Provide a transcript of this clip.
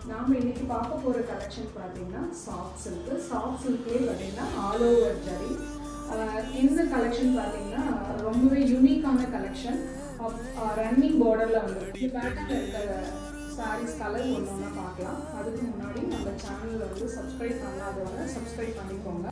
நாம் இன்றைக்கி பார்க்க போகிற கலெக்ஷன் பார்த்தீங்கன்னா சாஃப்ட் சில்க்லேயே பார்த்தீங்கன்னா ஆல் ஓவர் ஜரி. இந்த கலெக்ஷன் பார்த்தீங்கன்னா ரொம்பவே யூனிக்கான கலெக்ஷன். ரன்னிங் பார்டரில் வந்துருக்கு. இந்த பேட்டர்னில் இருக்கிற சாரீஸ் கலர் ஒன்று ஒன்றா பார்க்கலாம். அதுக்கு முன்னாடி நம்ம சேனலில் வந்து சப்ஸ்கிரைப் பண்ணாதவங்க சப்ஸ்கிரைப் பண்ணிக்கோங்க.